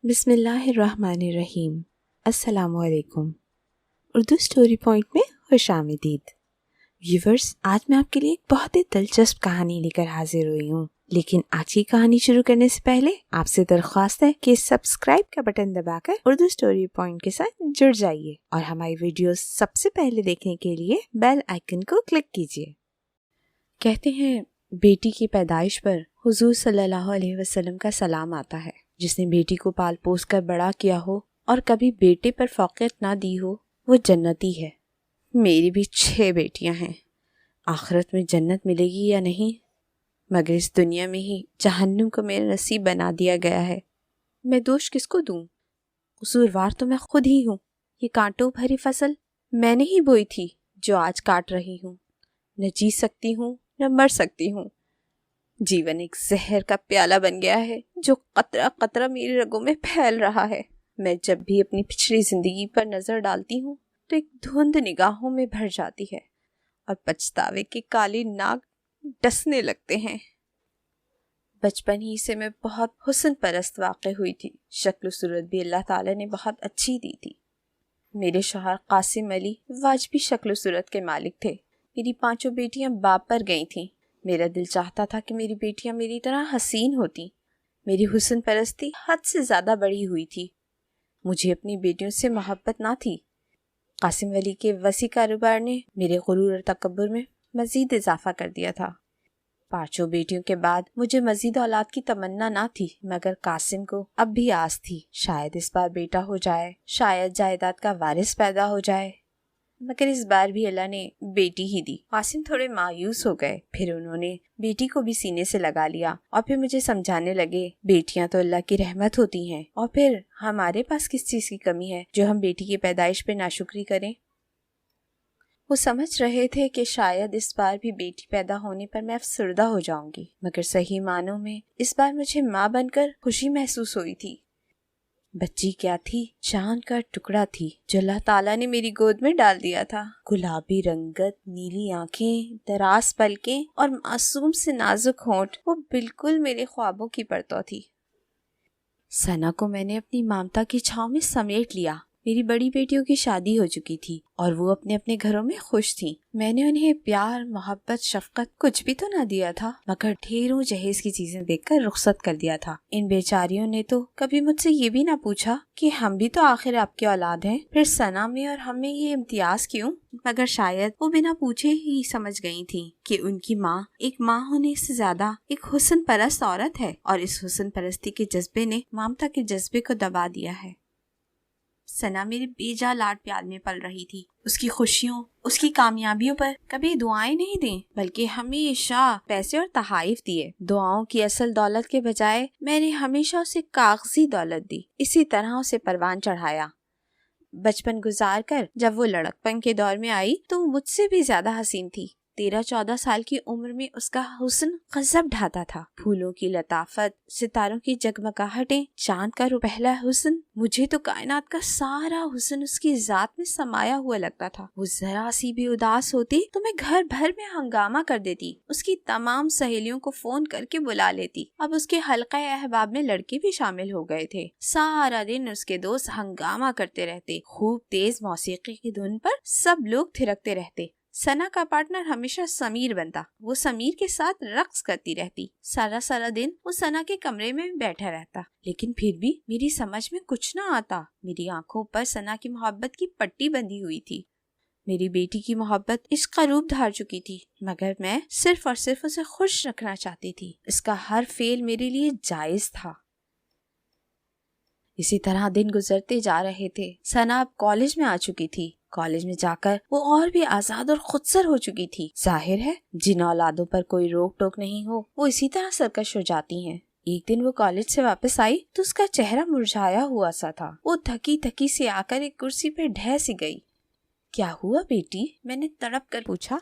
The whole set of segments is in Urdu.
بسم اللہ الرحمن الرحیم۔ السلام علیکم۔ اردو اسٹوری پوائنٹ میں خوش آمدید۔ ویورز، آج میں آپ کے لیے ایک بہت ہی دلچسپ کہانی لے کر حاضر ہوئی ہوں، لیکن آج کی کہانی شروع کرنے سے پہلے آپ سے درخواست ہے کہ سبسکرائب کا بٹن دبا کر اردو اسٹوری پوائنٹ کے ساتھ جڑ جائیے اور ہماری ویڈیوز سب سے پہلے دیکھنے کے لیے بیل آئیکن کو کلک کیجیے۔ کہتے ہیں بیٹی کی پیدائش پر حضور صلی اللہ علیہ وسلم کا سلام آتا ہے۔ جس نے بیٹی کو پال پوس کر بڑا کیا ہو اور کبھی بیٹے پر فوقیت نہ دی ہو وہ جنتی ہے۔ میری بھی 6 بیٹیاں ہیں۔ آخرت میں جنت ملے گی یا نہیں، مگر اس دنیا میں ہی جہنم کو میرا نصیب بنا دیا گیا ہے۔ میں دوش کس کو دوں؟ قصوروار تو میں خود ہی ہوں۔ یہ کانٹوں بھری فصل میں نے ہی بوئی تھی جو آج کاٹ رہی ہوں۔ نہ جی سکتی ہوں نہ مر سکتی ہوں۔ جیون ایک زہر کا پیالہ بن گیا ہے جو قطرہ قطرہ میری رگوں میں پھیل رہا ہے۔ میں جب بھی اپنی پچھلی زندگی پر نظر ڈالتی ہوں تو ایک دھند نگاہوں میں بھر جاتی ہے اور پچھتاوے کے کالے ناگ ڈسنے لگتے ہیں۔ بچپن ہی سے میں بہت حسن پرست واقع ہوئی تھی۔ شکل و صورت بھی اللہ تعالیٰ نے بہت اچھی دی تھی۔ میرے شوہر قاسم علی واجبی شکل و صورت کے مالک تھے۔ میری 5 بیٹیاں باپ پر گئی تھیں۔ میرا دل چاہتا تھا کہ میری بیٹیاں میری طرح حسین ہوتی۔ میری حسن پرستی حد سے زیادہ بڑھی ہوئی تھی۔ مجھے اپنی بیٹیوں سے محبت نہ تھی۔ قاسم علی کے وسیع کاروبار نے میرے غرور اور تکبر میں مزید اضافہ کر دیا تھا۔ 5 بیٹیوں کے بعد مجھے مزید اولاد کی تمنا نہ تھی، مگر قاسم کو اب بھی آس تھی، شاید اس بار بیٹا ہو جائے، شاید جائیداد کا وارث پیدا ہو جائے۔ مگر اس بار بھی اللہ نے بیٹی ہی دی۔ قاسم تھوڑے مایوس ہو گئے، پھر انہوں نے بیٹی کو بھی سینے سے لگا لیا اور پھر مجھے سمجھانے لگے بیٹیاں تو اللہ کی رحمت ہوتی ہیں، اور پھر ہمارے پاس کس چیز کی کمی ہے جو ہم بیٹی کی پیدائش پہ ناشکری کریں۔ وہ سمجھ رہے تھے کہ شاید اس بار بھی بیٹی پیدا ہونے پر میں افسردہ ہو جاؤں گی، مگر صحیح معنوں میں اس بار مجھے ماں بن کر خوشی محسوس ہوئی تھی۔ بچی کیا تھی؟ چاند کا ٹکڑا تھی جو اللہ تعالیٰ نے میری گود میں ڈال دیا تھا۔ گلابی رنگت، نیلی آنکھیں، دراز پلکیں اور معصوم سے نازک ہونٹ، وہ بالکل میرے خوابوں کی پرتو تھی۔ ثنا کو میں نے اپنی ممتا کی چھاؤں میں سمیٹ لیا۔ میری بڑی بیٹیوں کی شادی ہو چکی تھی اور وہ اپنے اپنے گھروں میں خوش تھیں۔ میں نے انہیں پیار، محبت، شفقت کچھ بھی تو نہ دیا تھا، مگر ڈھیروں جہیز کی چیزیں دیکھ کر رخصت کر دیا تھا۔ ان بیچاریوں نے تو کبھی مجھ سے یہ بھی نہ پوچھا کہ ہم بھی تو آخر آپ کی اولاد ہیں، پھر ثنا میں اور ہم میں یہ امتیاز کیوں؟ مگر شاید وہ بنا پوچھے ہی سمجھ گئی تھیں کہ ان کی ماں ایک ماں ہونے سے زیادہ ایک حسن پرست عورت ہے، اور اس حسن پرستی کے جذبے نے ممتا کے جذبے کو دبا دیا ہے۔ ثنا میرے بے جا لاڈ پیار میں پل رہی تھی۔ اس کی خوشیوں، اس کی کامیابیوں پر کبھی دعائیں نہیں دیں، بلکہ ہمیشہ پیسے اور تحائف دیے۔ دعاؤں کی اصل دولت کے بجائے میں نے ہمیشہ اسے کاغذی دولت دی، اسی طرح اسے پروان چڑھایا۔ بچپن گزار کر جب وہ لڑکپن کے دور میں آئی تو وہ مجھ سے بھی زیادہ حسین تھی۔ 13-14 سال کی عمر میں اس کا حسن غضب ڈھاتا تھا۔ پھولوں کی لطافت، ستاروں کی جگمگاہٹیں، چاند کا پہلا حسن، مجھے تو کائنات کا سارا حسن اس کی ذات میں سمایا ہوا لگتا تھا۔ وہ ذرا سی بھی اداس ہوتی تو میں گھر بھر میں ہنگامہ کر دیتی، اس کی تمام سہیلیوں کو فون کر کے بلا لیتی۔ اب اس کے حلقہ احباب میں لڑکے بھی شامل ہو گئے تھے۔ سارا دن اس کے دوست ہنگامہ کرتے رہتے، خوب تیز موسیقی کی دھن پر سب لوگ تھرکتے رہتے۔ ثنا کا پارٹنر ہمیشہ سمیر بنتا، وہ سمیر کے ساتھ رقص کرتی رہتی۔ سارا دن وہ ثنا کے کمرے میں بیٹھا رہتا، لیکن پھر بھی میری سمجھ میں کچھ نہ آتا۔ میری آنکھوں پر ثنا کی محبت کی پٹی بندھی ہوئی تھی۔ میری بیٹی کی محبت عشق کا روپ دھار چکی تھی، مگر میں صرف اور صرف اسے خوش رکھنا چاہتی تھی۔ اس کا ہر فعل میرے لیے جائز تھا۔ اسی طرح دن گزرتے جا رہے تھے۔ ثنا اب کالج میں آ چکی تھی۔ کالج میں جا کر وہ اور بھی آزاد اور خودسر ہو چکی تھی۔ ظاہر ہے جن اولادوں پر کوئی روک ٹوک نہیں ہو وہ اسی طرح سرکش ہو جاتی ہیں۔ ایک دن وہ کالج سے واپس آئی تو اس کا چہرہ مرجھایا ہوا سا تھا۔ وہ تھکی تھکی سی آ کر ایک کرسی پہ ڈھہ سی گئی۔ کیا ہوا بیٹی؟ میں نے تڑپ کر پوچھا۔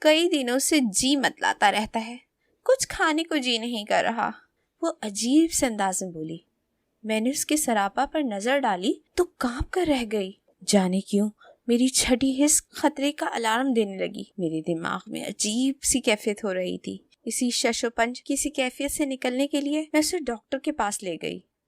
کئی دنوں سے جی متلاتا رہتا ہے، کچھ کھانے کو جی نہیں کر رہا، وہ عجیب سے انداز میں بولی۔ میں نے اس کے سراپا پر نظر ڈالی تو کانپ کر رہ گئی۔ جانے کیوں میری چھٹی حس خطرے کا الارم دینے لگی۔ میرے دماغ میں عجیب سی کیفیت ہو رہی تھی۔ اسی شش و پنج کی سی کیفیت سے نکلنے کے لیے میں اسے ڈاکٹر کے پاس لے گئی۔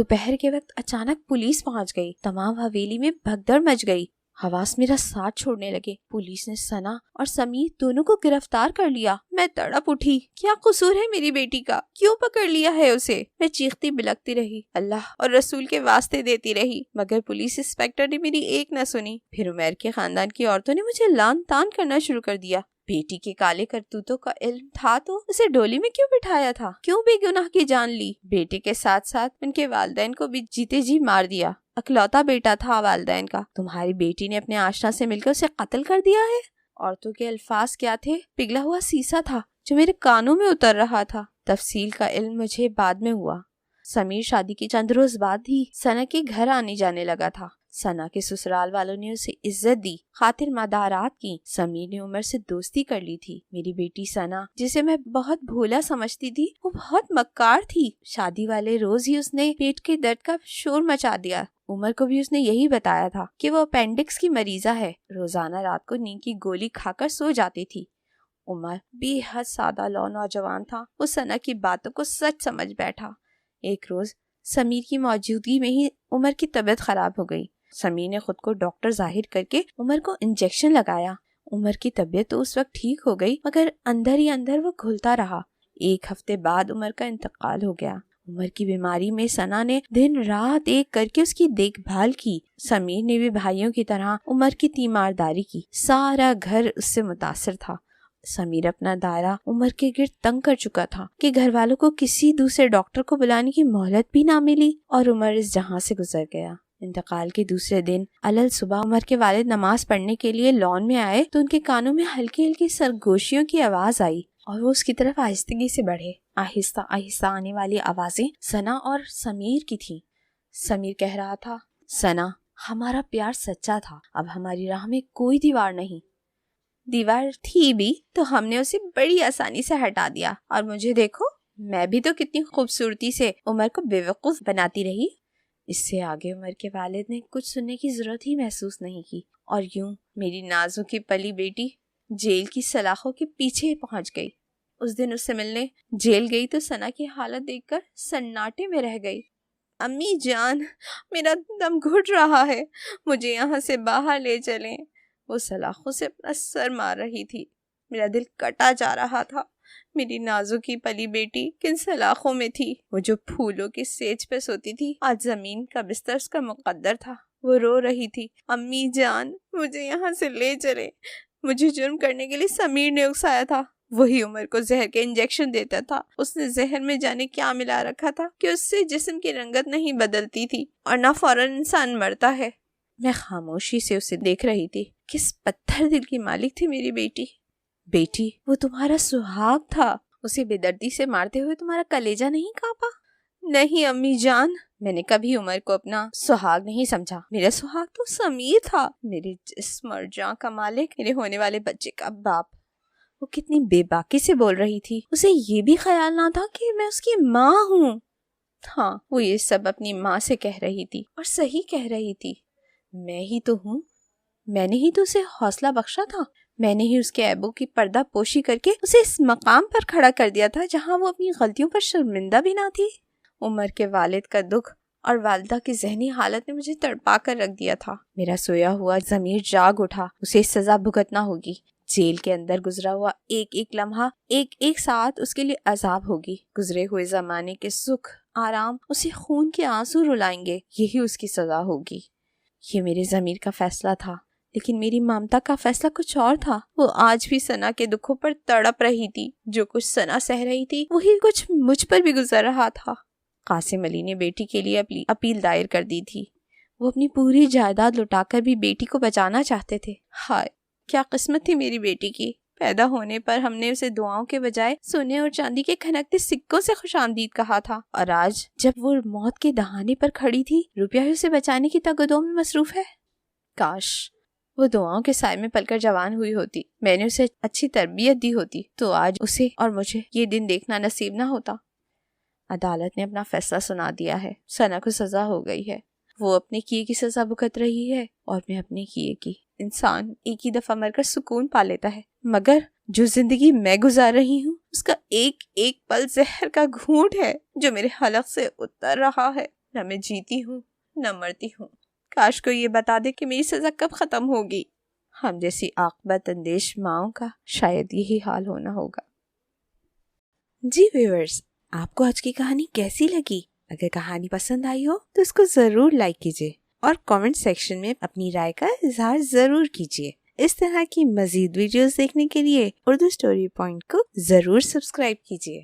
دوپہر کے وقت اچانک پولیس پہنچ گئی، تمام حویلی میں بھگدڑ مچ گئی، حواس میرا ساتھ چھوڑنے لگے۔ پولیس نے ثنا اور سمیر دونوں کو گرفتار کر لیا۔ میں تڑپ اٹھی، کیا قصور ہے میری بیٹی کا؟ کیوں پکڑ لیا ہے اسے؟ میں چیختی بلکتی رہی، اللہ اور رسول کے واسطے دیتی رہی، مگر پولیس انسپیکٹر نے میری ایک نہ سنی۔ پھر عمیر کے خاندان کی عورتوں نے مجھے لان تان کرنا شروع کر دیا۔ بیٹی کے کالے کرتوتوں کا علم تھا تو اسے ڈولی میں کیوں بٹھایا تھا؟ کیوں بے گناہ کی جان لی؟ بیٹے کے ساتھ ساتھ ان کے والدین کو بھی جیتے جی مار دیا۔ اکلوتا بیٹا تھا والدین کا، تمہاری بیٹی نے اپنے آشنا سے مل کر اسے قتل کر دیا ہے۔ عورتوں کے الفاظ کیا تھے؟ پگھلا ہوا سیسا تھا جو میرے کانوں میں اتر رہا تھا۔ تفصیل کا علم مجھے بعد میں ہوا۔ سمیر شادی کے چند روز بعد ہی ثنا کے گھر آنے جانے لگا تھا۔ ثنا کے سسرال والوں نے اسے عزت دی، خاطر مدارات کی۔ سمیر نے عمر سے دوستی کر لی تھی۔ میری بیٹی ثنا، جسے میں بہت بھولا سمجھتی تھی، وہ بہت مکار تھی۔ شادی والے روز ہی اس نے پیٹ کے درد کا شور مچا دیا۔ عمر کو بھی اس نے یہی بتایا تھا کہ وہ اپینڈکس کی مریضہ ہے۔ روزانہ رات کو نیند کی گولی کھا کر سو جاتی تھی۔ عمر بے حد سادہ لو نوجوان تھا، وہ ثنا کی باتوں کو سچ سمجھ بیٹھا۔ ایک روز سمیر کی موجودگی میں ہی عمر کی طبیعت خراب ہو گئی۔ سمیر نے خود کو ڈاکٹر ظاہر کر کے عمر کو انجیکشن لگایا۔ عمر کی طبیعت تو اس وقت ٹھیک ہو گئی، مگر اندر ہی اندر وہ گھلتا رہا۔ ایک ہفتے بعد عمر کا انتقال ہو گیا۔ عمر کی بیماری میں ثنا نے دن رات ایک کر کے اس کی دیکھ بھال کی۔ سمیر نے بھی بھائیوں کی طرح عمر کی تیمارداری کی۔ سارا گھر اس سے متاثر تھا۔ سمیر اپنا دائرہ عمر کے گرد تنگ کر چکا تھا کہ گھر والوں کو کسی دوسرے ڈاکٹر کو بلانے کی مہلت بھی نہ ملی، اور عمر اس جہاں سے گزر گیا۔ انتقال کے دوسرے دن علل صبح عمر کے والد نماز پڑھنے کے لیے لان میں آئے تو ان کے کانوں میں ہلکی ہلکی سرگوشیوں کی آواز آئی اور وہ اس کی طرف آہستگی سے بڑھے۔ آہستہ آہستہ آنے والی آوازیں ثنا اور سمیر کی تھیں۔ سمیر کہہ رہا تھا، ثنا، ہمارا پیار سچا تھا، اب ہماری راہ میں کوئی دیوار نہیں۔ دیوار تھی بھی تو ہم نے اسے بڑی آسانی سے ہٹا دیا، اور مجھے دیکھو، میں بھی تو کتنی خوبصورتی سے عمر کو بے وقوف بناتی رہی۔ اس سے آگے عمر کے والد نے کچھ سننے کی ضرورت ہی محسوس نہیں کی، اور یوں میری نازوں کی پلی بیٹی جیل کی سلاخوں کے پیچھے پہنچ گئی۔ اس دن اس سے ملنے جیل گئی تو ثنا کی حالت دیکھ کر سناٹے میں رہ گئی۔ امی جان، میرا دم گھٹ رہا ہے، مجھے یہاں سے باہر لے چلیں۔ وہ سلاخوں سے اپنا سر مار رہی تھی۔ میرا دل کٹا جا رہا تھا۔ میری نازوں کی پلی بیٹی کن سلاخوں میں تھی؟ وہ جو پھولوں کی سیج پہ سوتی تھی، آج زمین کا بستر اس کا مقدر تھا۔ وہ رو رہی تھی، امی جان، مجھے یہاں سے لے چلے، مجھے جرم کرنے کے لیے سمیر نے اکسایا تھا۔ وہی عمر کو زہر کے انجیکشن دیتا تھا۔ اس نے زہر میں جانے کیا ملا رکھا تھا کہ اس سے جسم کی رنگت نہیں بدلتی تھی اور نہ فوراً انسان مرتا ہے۔ میں خاموشی سے اسے دیکھ رہی تھی۔ کس پتھر دل کی مالک تھی میری بیٹی۔ بیٹی، وہ تمہارا سہاگ تھا، اسے بے دردی سے مارتے ہوئے تمہارا کلیجہ نہیں کانپا؟ نہیں امی جان، میں نے کبھی عمر کو اپنا سہاگ نہیں سمجھا۔ میرا سہاگ تو سمیر تھا، میرے جسم اور جان کا مالک، میرے ہونے والے بچے کا باپ۔ وہ کتنی بے باکی سے بول رہی تھی، اسے یہ بھی خیال نہ تھا کہ میں اس کی ماں ہوں۔ ہاں، وہ یہ سب اپنی ماں سے کہہ رہی تھی، اور صحیح کہہ رہی تھی۔ میں ہی تو ہوں، میں نے ہی تو اسے حوصلہ بخشا تھا، میں نے ہی اس کے عیبوں کی پردہ پوشی کر کے اسے اس مقام پر کھڑا کر دیا تھا جہاں وہ اپنی غلطیوں پر شرمندہ بھی نہ تھی۔ عمر کے والد کا دکھ اور والدہ کی ذہنی حالت نے مجھے تڑپا کر رکھ دیا تھا۔ میرا سویا ہوا ضمیر جاگ اٹھا، اسے سزا بھگتنا ہوگی۔ جیل کے اندر گزرا ہوا ایک ایک لمحہ، ایک ایک ساعت اس کے لیے عذاب ہوگی۔ گزرے ہوئے زمانے کے سکھ آرام اسے خون کے آنسو رلائیں گے، یہی اس کی سزا ہوگی۔ یہ میرے ضمیر کا فیصلہ تھا، لیکن میری ممتا کا فیصلہ کچھ اور تھا۔ وہ آج بھی ثنا کے دکھوں پر تڑپ رہی تھی۔ جو کچھ ثنا سہ رہی تھی وہی کچھ مجھ پر بھی گزر رہا تھا۔ قاسم علی نے بیٹی کے لیے اپیل دائر کر دی تھی۔ وہ اپنی پوری جائیداد لٹا کر بھی بیٹی کو بچانا چاہتے تھے۔ ہائے، کیا قسمت تھی میری بیٹی کی۔ پیدا ہونے پر ہم نے اسے دعاؤں کے بجائے سونے اور چاندی کے کھنکتے سکوں سے خوش آمدید کہا تھا، اور آج جب وہ موت کے دہانے پر کھڑی تھی، روپیہ اسے بچانے کی تگودو میں مصروف ہے۔ کاش وہ دعاؤں کے سائے میں پل کر جوان ہوئی ہوتی، میں نے اسے اچھی تربیت دی ہوتی، تو آج اسے اور مجھے یہ دن دیکھنا نصیب نہ ہوتا۔ عدالت نے اپنا فیصلہ سنا دیا ہے، ثنا کو سزا ہو گئی ہے۔ وہ اپنے کیے کی سزا بھگت رہی ہے اور میں اپنے کیے کی۔ انسان ایک ہی دفعہ مر کر سکون پا لیتا ہے، مگر جو زندگی میں گزار رہی ہوں اس کا ایک ایک پل زہر کا گھونٹ ہے جو میرے حلق سے اتر رہا ہے۔ نہ میں جیتی ہوں نہ مرتی ہوں. کاش کوئی یہ بتا دے کہ میری سزا کب ختم ہوگی. ہم جیسی عاقبت اندیش ماؤں کا شاید یہی حال ہونا ہوگا. جی ویورز، آپ کو آج کی کہانی کیسی لگی؟ اگر کہانی پسند آئی ہو تو اس کو ضرور لائک کیجیے اور کامنٹ سیکشن میں اپنی رائے کا اظہار ضرور کیجیے. اس طرح کی مزید ویڈیوز دیکھنے کے لیے اردو اسٹوری پوائنٹ کو ضرور سبسکرائب کیجیے.